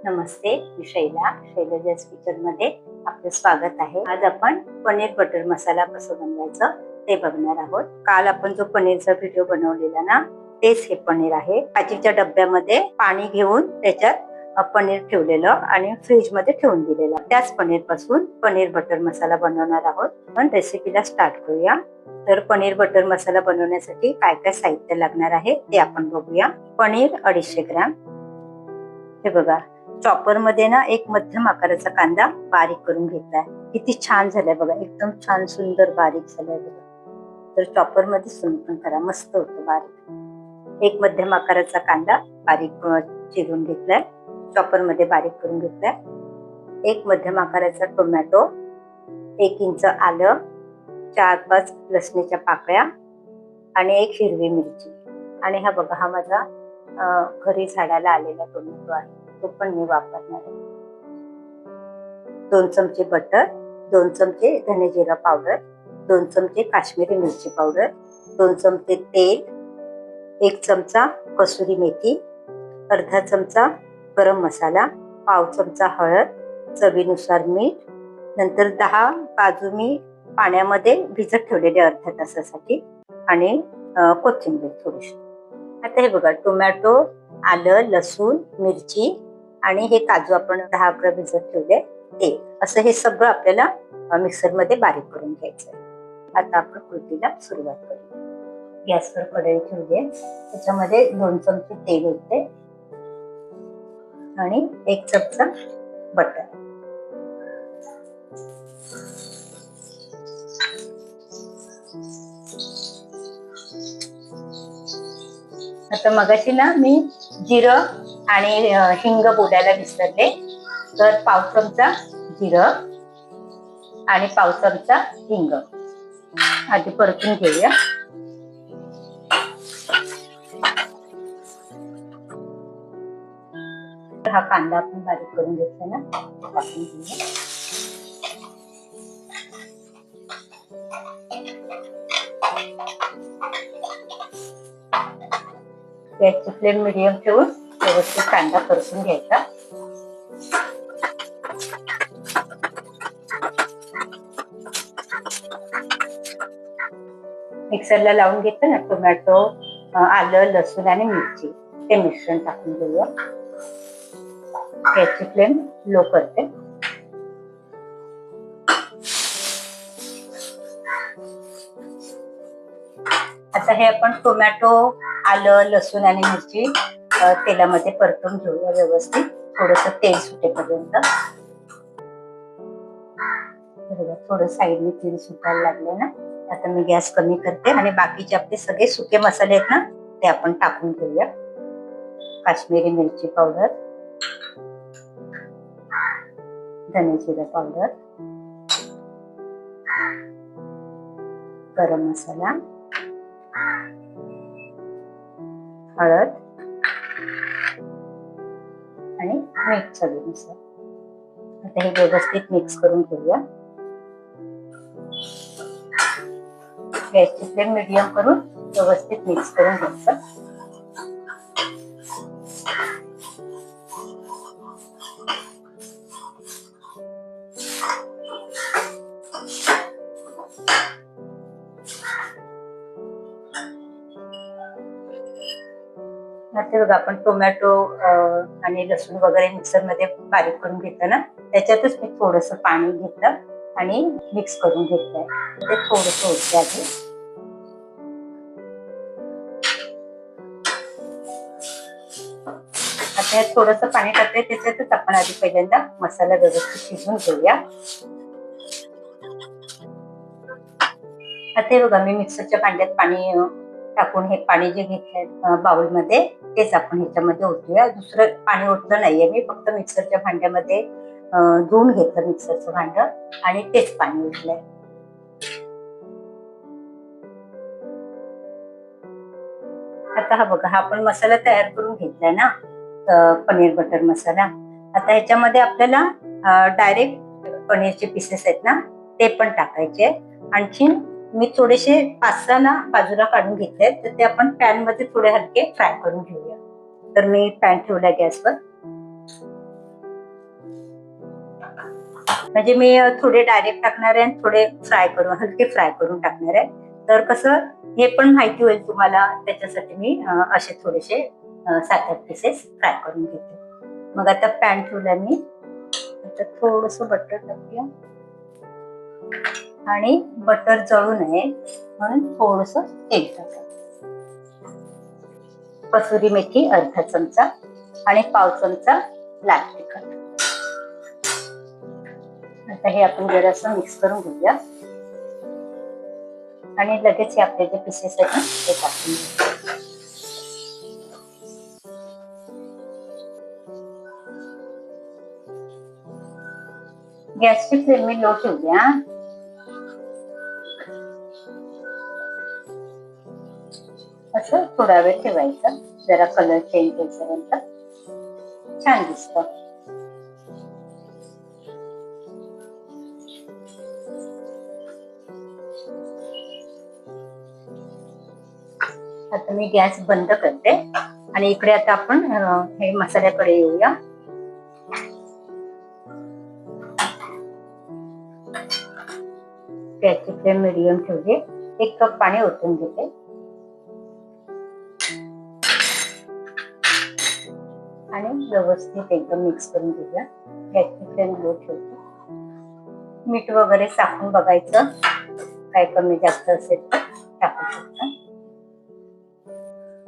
नमस्ते, मी शैलजा's kitchen मध्ये आपलं स्वागत आहे। आज आपण पनीर बटर मसाला कसं बनवायचं ते बघणार आहोत। काल आपण जो पनीरचा व्हिडिओ बनवलेला ना, तेच हे पनीर आहे। काचेच्या डब्यामध्ये पाणी घेऊन त्याच्यात पनीर ठेवलेलं आणि फ्रीज मध्ये ठेवून दिलेलं। त्याच पनीर पासून पनीर बटर मसाला बनवणार आहोत। पण रेसिपीला स्टार्ट करूया। तर पनीर बटर मसाला बनवण्यासाठी काय काय साहित्य लागणार आहे ते आपण बघूया। पनीर 250 ग्रॅम, हे बघा चॉपर मध्ये ना एक मध्यम आकाराचा कांदा बारीक करून घेतलाय। किती छान झालाय बघा, एकदम छान सुंदर बारीक झालाय बघा। तर चॉपर मध्ये सुन पण करा, मस्त होतो बारीक। एक मध्यम आकाराचा कांदा बारीक चिरून घेतलाय, चॉपर मध्ये बारीक करून घेतलाय। एक मध्यम आकाराचा टोमॅटो, 1 इंच आलं, 4-5 लसणीच्या पाकळ्या आणि एक हिरवी मिरची। आणि हा बघा, हा माझा घरी झाडाला आलेला टोमॅटो आहे, तो पण मी वापरणार आहे। 2 चमचे बटर, 2 चमचे धने जिरा पावडर, 2 चमचे काश्मीरी मिरची पावडर, 2 चमचे तेल, 1 चमचा कसुरी मेथी, अर्धा चमचा गरम मसाला, पाव चमचा हळद, चवीनुसार मीठ, नंतर 10 काजू मी पाण्यामध्ये भिजत ठेवलेले अर्ध्या तासासाठी, आणि कोथिंबीर थोडीशी। आता हे बघा, टोमॅटो, आलं, लसूण, मिरची आणि हे काजू आपण 10-11 भिजत ठेवले ते, असं हे सगळं आपल्याला मिक्सर मध्ये बारीक करून घ्यायचं। आता आपण कृतीला सुरुवात करूया। गॅसवर कढई ठेवली, त्याच्यामध्ये 2 चमचे तेल होते आणि 1 चमचा बटर। आता मगाशी ना मी जिरं आणि हिंग बोलायला विसरले, तर पाव चमचा जिरं आणि पाव चमचा हिंग आधी परतून घेऊया। हा कांदा आपण बारीक करून घेतला ना, टाकून घेऊया। गॅसची फ्लेम मीडियम ठेवून व्यवस्थित कांदा परतून घ्यायचा। मिक्सरला लावून घेतलं ना टोमॅटो, आलं, लसूण आणि मिरची, ते मिश्रण टाकून घेऊया। गॅसची फ्लेम लो करते। आता हे आपण टोमॅटो, आलं, लसूण आणि मिरची तेलामध्ये परतून घेऊया व्यवस्थित, थोडस तेल सुटेपर्यंत। थोडं साईडने तेल सुटायला लागले ना, आता मी गॅस कमी करते आणि बाकीचे आपले सगळे सुके मसाले आहेत ना, ते आपण टाकून घेऊया। काश्मीरी मिरची पावडर, धने जिरा पावडर, गरम मसाला, हळद आणि मीठ चवीनुसार। आता हे व्यवस्थित मिक्स करून घेऊया। गॅसची फ्लेम मीडियम करून व्यवस्थित मिक्स करून घ्यायचं। आता बघा, आपण टोमॅटो आणि लसूण वगैरे मिक्सर मध्ये बारीक करून घेतलं ना, त्याच्यातच मी थोडस पाणी घेतलं आणि मिक्स करून घेतलंय। ते थोडस होते आधी। आता थोडस पाणी टाकते, त्याच्यातच आपण आधी पहिल्यांदा मसाला व्यवस्थित शिजवून घेऊया। आता हे बघा, मी मिक्सरच्या भांड्यात पाणी टाकून हे पाणी जे घेतलंय बाउल मध्ये, तेच आपण ह्याच्यामध्ये ओतूया। दुसरं पाणी ओतलं नाहीये मी, फक्त मिक्सरच्या भांड्यामध्ये धुवून घेतलं मिक्सरचं भांड आणि तेच पाणी ओतलंय। आता हा बघा, हा आपण मसाला तयार करून घेतलाय ना, पनीर बटर मसाला। आता ह्याच्यामध्ये आपल्याला डायरेक्ट पनीरचे पीसेस आहेत ना, ते पण टाकायचे। आणखी मी थोडेसे 5-6 ना बाजूला काढून घेतले, तर ते आपण पॅन मध्ये थोडे हलके फ्राय करून घेऊया। तर मी पॅन ठेवला गॅसवर। म्हणजे मी थोडे डायरेक्ट टाकणार आहे आणि थोडे फ्राय करून, हलके फ्राय करून टाकणार आहे. तर कसं हे पण माहिती होईल तुम्हाला, त्याच्यासाठी मी असे थोडेसे 7-8 पीसेस फ्राय करून घेते. मग आता पॅन ठेवला मी. आता थोडस बटर टाकूया आणि बटर जळू नये म्हणून थोडस तेल टाका. कसुरी मेथी अर्धा चमचा आणि पाव चमचा लाल तिखट. आता हे आपण जरासं मिक्स करून घेऊया आणि लगेच हे आपले जे पीसेस आहेत ना ते टाकून घेऊया. गॅसची फ्लेम मी लो ठेवूया. असं थोडा वेळ ठेवायचं, जरा कलर चेंज होईपर्यंत. छान दिसतं. आता मी गॅस बंद करते आणि इकडे आता आपण हे मसाल्याकडे येऊया. गॅसची फ्लेम मिडियम ठेवली. 1 कप पाणी ओतून घेते आणि व्यवस्थित एकदम मिक्स करून घेऊया. गॅसची फ्लेम लो ठेवते. मीठ वगैरे टाकून बघायचं, काय कमी जास्त असेल तर टाकू शकता.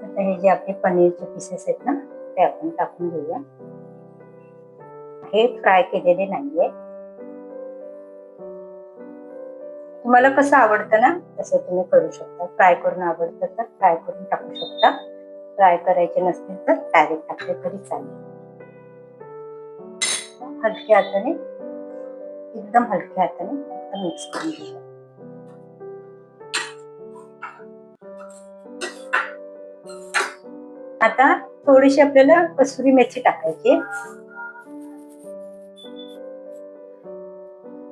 आता हे जे आपले पनीरचे पीसेस आहेत ना ते आपण टाकून घेऊया. हे फ्राय केलेले नाहीये. तुम्हाला कसं आवडतं ना तसं तुम्ही करू शकता. फ्राय करून आवडतं तर फ्राय करून टाकू शकता. फ्राय करायचे नसतील तर डायरेक्ट टाकले तरी चालेल. हलक्या हाताने, एकदम हलक्या हाताने मिक्स करून घेऊया. आता थोडीशी आपल्याला कसुरी मेथी टाकायची.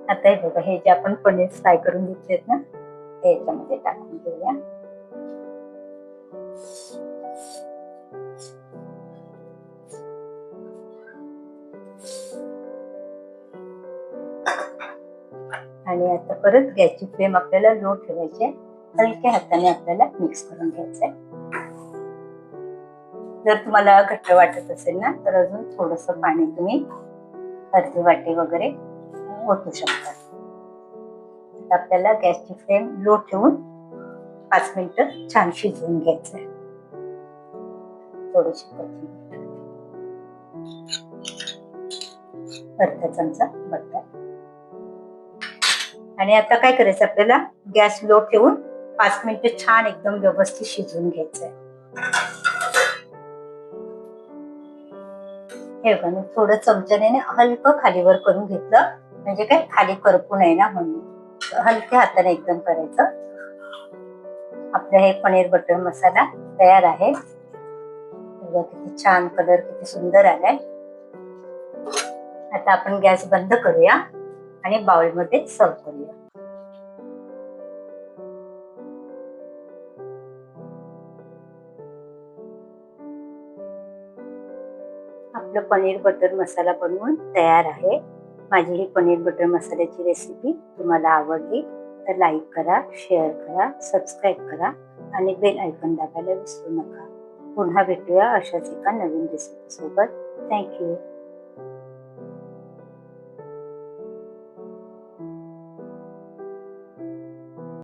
आता हे बघा, हे जे आपण पनीर फ्राय करून घेतलेत ना ते याच्यामध्ये टाकून घेऊया. आणि आता परत गॅसची फ्लेम आपल्याला लो ठेवायची. हलक्या हाताने आपल्याला मिक्स करून घ्यायचंय. जर तुम्हाला घट्ट वाटत असेल ना तर अजून थोडस पाणी तुम्ही अर्धी वाटी वगैरे ओतू शकता. आपल्याला गॅसची फ्लेम लो ठेवून 5 मिनिटं छान शिजवून घ्यायचंय. थोडीशी कोथिंबीर, अर्धा चमचा बटर. आणि आता काय करायचं, आपल्याला गॅस लो ठेवून 5 मिनिटं छान एकदम व्यवस्थित शिजवून घ्यायचंय. हे बघा, मी थोडं चमच्याने हलकं खालीवर करून घेतलं, म्हणजे काय खाली करपू नये ना म्हणून. हलक्या हाताने एकदम करायचं. आपलं हे पनीर बटर मसाला तयार आहे. किती छान कलर, किती सुंदर आलाय. आता आपण गॅस बंद करूया आणि बाउलमध्ये सर्व करूया. आपलं पनीर बटर मसाला बनवून तयार आहे. माझी ही पनीर बटर मसाल्याची रेसिपी तुम्हाला आवडली तर लाईक करा, शेअर करा, सबस्क्राईब करा आणि बेल आयकॉन दाबायला विसरू नका. पुन्हा भेटूया अशाच एका नवीन रेसिपी सोबत. थँक्यू.